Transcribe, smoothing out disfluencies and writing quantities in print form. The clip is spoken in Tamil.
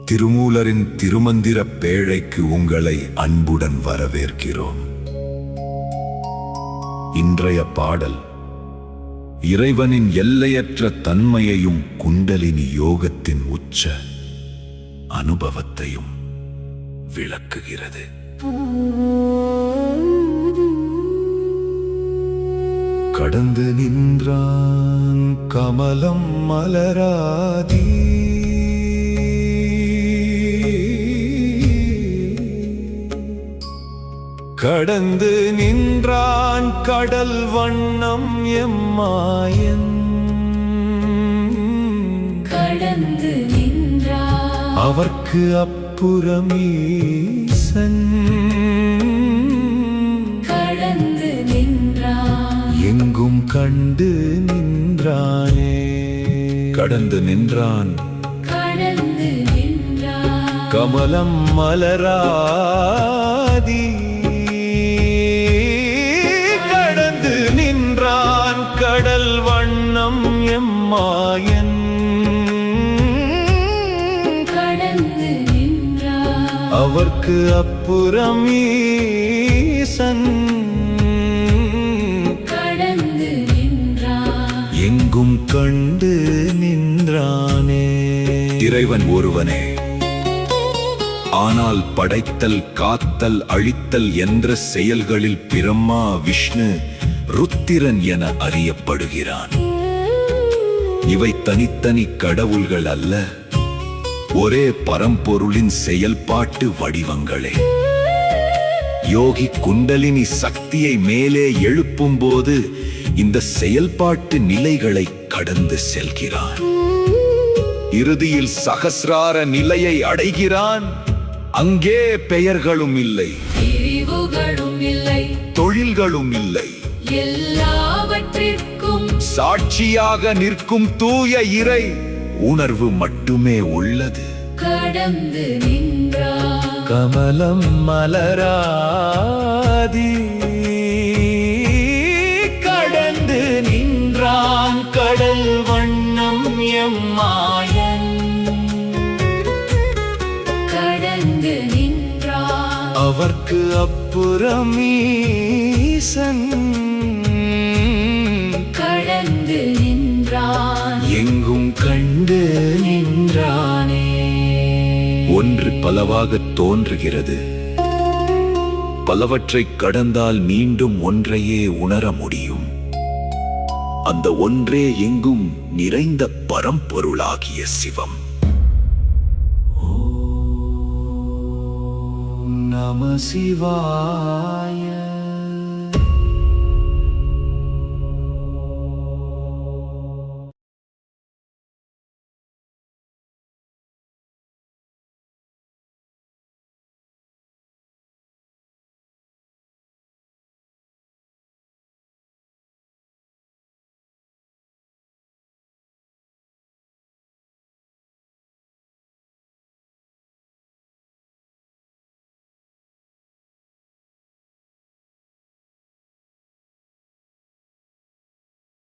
திருமூலரின் திருமந்திர பேழைக்கு உங்களை அன்புடன் வரவேற்கிறோம். இன்றைய பாடல் இறைவனின் எல்லையற்ற தன்மையையும் குண்டலினி யோகத்தின் உச்ச அனுபவத்தையும் விளக்குகிறது. கடந்து நின்றான் கமலம் மலராதி, கடந்து நின்றான் கடல் வண்ணம் எம்மாயன், கடந்து நின்றான் அவர்க்கு அப்புறமீசன், கடந்து நின்றான் எங்கும் கண்டு நின்றானே. கடந்து நின்றான் கடந்து நின்றான் கமலம் மலராதி, கடந்து நின்றான் கடல் வண்ணம் எம்மாயன், கடந்து நின்றான் அவர்க்கு அப்புறமீசன், கடந்து நின்றான் எங்கும் கண்டு நின்றானே. இறைவன் ஒருவனே, ஆனால் படைத்தல் காத்தல் அழித்தல் என்ற செயல்களில் பிரம்மா விஷ்ணு ருத்திரன் என அறியப்படுகிறான். இவை தனித்தனி கடவுள்கள் அல்ல, ஒரே பரம்பொருளின் செயல்பாட்டு வடிவங்களே. யோகி குண்டலினி சக்தியை மேலே எழுப்பும் போது இந்த செயல்பாட்டு நிலைகளை கடந்து செல்கிறான். இறுதியில் சகசிரார நிலையை அடைகிறான். அங்கே பெயர்களும் இல்லை, பிரிவுகளும் இல்லை, தொழில்களும் இல்லை, எல்லாவற்றிற்கும் சாட்சியாக நிற்கும் தூய இறை உணர்வு மட்டுமே உள்ளது. கடந்து நின்றான் கமலம் மலராதி, கடந்து நின்றான் கடல் வண்ணம் எம்மாயன், கடந்து நின்றான் அவர்க்கு அப்புறமீசன், கடந்து நின்றான் எங்கும் கண்டு நின்றானே. ஒன்று பலவாக தோன்றுகிறது, பலவற்றை கடந்தால் மீண்டும் ஒன்றையே உணர முடியும். அந்த ஒன்றே எங்கும் நிறைந்த பரம்பொருளாகிய சிவம். ஓம் நம சிவாய.